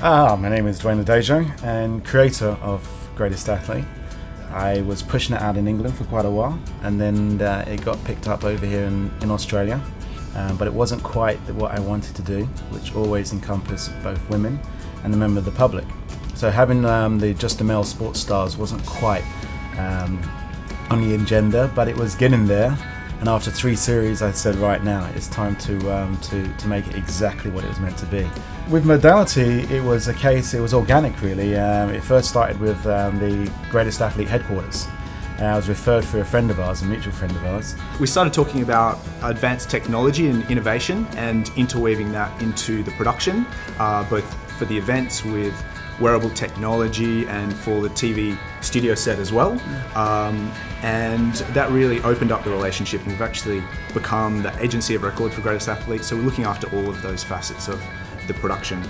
My name is Dwayne Adejo and creator of Greatest Athlete. I was pushing it out in England for quite a while, and then it got picked up over here in Australia. But it wasn't quite what I wanted to do, which always encompassed both women and a member of the public. So having the Just the Male sports stars wasn't quite on the agenda, but it was getting there. And after 3 series, I said, right now, it's time to make it exactly what it was meant to be. With modality, it was organic really. It first started with the Greatest Athlete headquarters. I was referred through a friend of ours, a mutual friend of ours. We started talking about advanced technology and innovation and interweaving that into the production, both for the events with wearable technology and for the TV studio set as well. And that really opened up the relationship, and we've actually become the agency of record for Greatest Athlete, so we're looking after all of those facets of the production.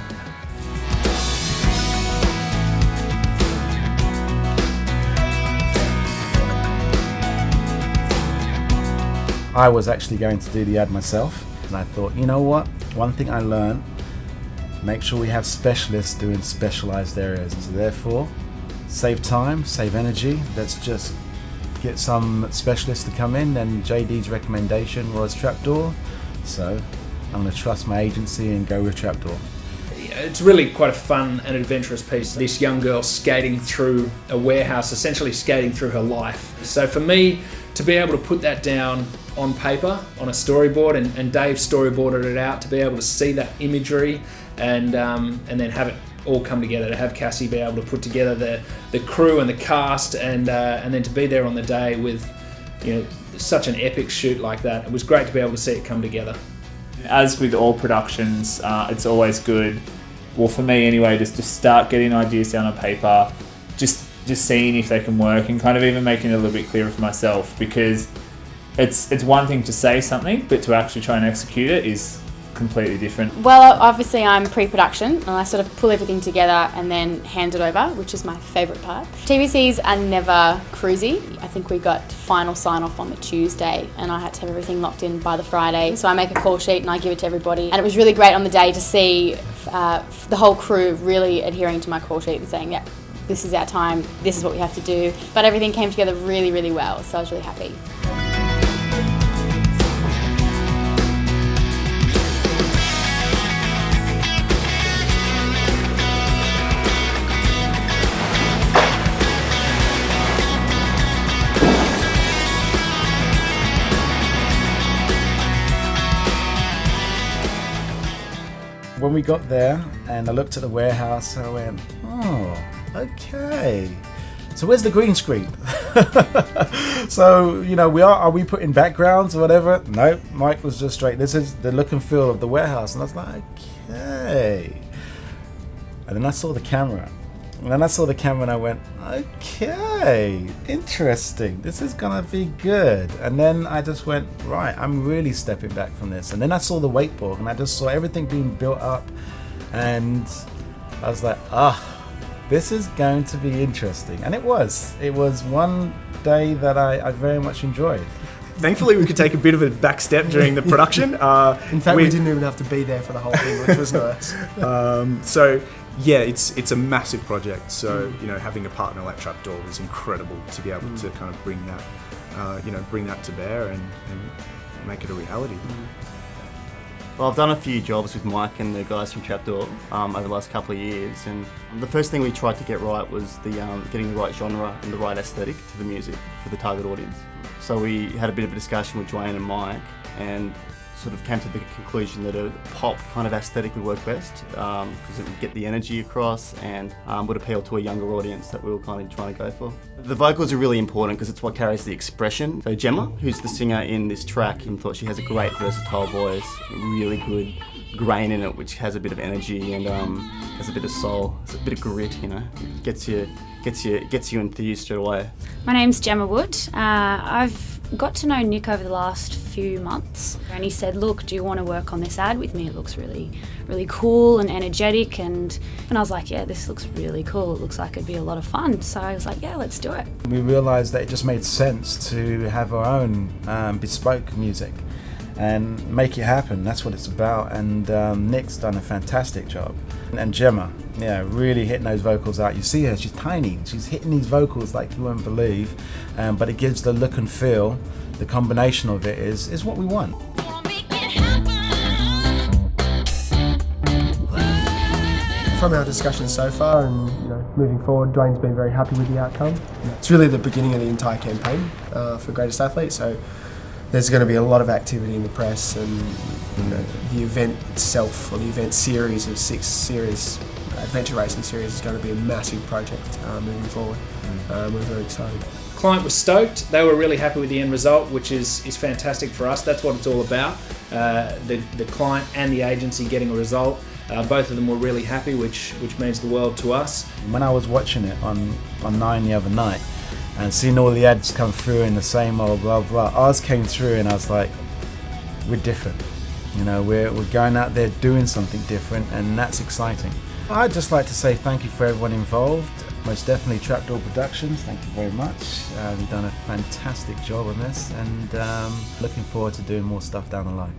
I was actually going to do the ad myself, and I thought, you know what, one thing I learned, make sure we have specialists doing specialized areas, and so therefore save time, save energy. Let's just get some specialists to come in, and JD's recommendation was Trapdoor, so I'm going to trust my agency and go with Trapdoor. It's really quite a fun and adventurous piece. This young girl skating through a warehouse, essentially skating through her life. So for me, to be able to put that down on paper, on a storyboard, and Dave storyboarded it out, to be able to see that imagery and then have it all come together, to have Cassie be able to put together the crew and the cast, and then to be there on the day with, you know, such an epic shoot like that. It was great to be able to see it come together. As with all productions, it's always good, well for me anyway, just to start getting ideas down on paper, just seeing if they can work, and kind of even making it a little bit clearer for myself, because it's one thing to say something, but to actually try and execute it is completely different. Well, obviously I'm pre-production, and I sort of pull everything together and then hand it over, which is my favourite part. TVCs are never cruisy. I think we got final sign-off on the Tuesday, and I had to have everything locked in by the Friday. So I make a call sheet and I give it to everybody. And it was really great on the day to see the whole crew really adhering to my call sheet and saying, yeah, this is our time, this is what we have to do. But everything came together really, really well, so I was really happy. When we got there and I looked at the warehouse, I went, oh, okay. So where's the green screen? So, you know, are we putting backgrounds or whatever? No, Mike was just straight. This is the look and feel of the warehouse. And I was like, okay. And then I saw the camera. And I went, okay, interesting. This is gonna be good. And then I just went, right, I'm really stepping back from this. And then I saw the wakeboard, and I just saw everything being built up. And I was like, this is going to be interesting. And it was one day that I very much enjoyed. Thankfully, we could take a bit of a back step during the production. In fact, we didn't even have to be there for the whole thing, which was nice. So yeah, it's a massive project. So, you know, having a partner like Trapdoor was incredible to be able to kind of bring that to bear and make it a reality. Well, I've done a few jobs with Mike and the guys from Trapdoor over the last couple of years, and the first thing we tried to get right was getting the right genre and the right aesthetic to the music for the target audience. So we had a bit of a discussion with Dwayne and Mike, and sort of came to the conclusion that a pop kind of aesthetic would work best, because it would get the energy across and would appeal to a younger audience that we were kind of trying to go for. The vocals are really important because it's what carries the expression. So Gemma, who's the singer in this track, I thought she has a great versatile voice, really good grain in it, which has a bit of energy and has a bit of soul, has a bit of grit, you know, gets you enthused straight away. My name's Gemma Wood. I've got to know Nick over the last few months, and he said, look, do you want to work on this ad with me? It looks really, really cool and energetic, and I was like, yeah, this looks really cool. It looks like it'd be a lot of fun. So I was like, yeah, let's do it. We realised that it just made sense to have our own bespoke music. and make it happen. That's what it's about. And Nick's done a fantastic job. And Gemma, yeah, really hitting those vocals out. You see her, she's tiny. She's hitting these vocals like you won't believe. But it gives the look and feel. The combination of it is what we want. From our discussions so far and moving forward, Dwayne's been very happy with the outcome. It's really the beginning of the entire campaign for Greatest Athlete, so there's going to be a lot of activity in the press, and the event itself, or the event series of 6 series, adventure racing series, is going to be a massive project moving forward. We're very excited. Client was stoked. They were really happy with the end result, which is fantastic for us. That's what it's all about. The client and the agency getting a result. Both of them were really happy, which means the world to us. When I was watching it on 9 the other night and seeing all the ads come through in the same old blah blah, ours came through and I was like, we're different. We're going out there doing something different, and that's exciting. I'd just like to say thank you for everyone involved. Most definitely Trapdoor Productions, thank you very much. You've done a fantastic job on this, and looking forward to doing more stuff down the line.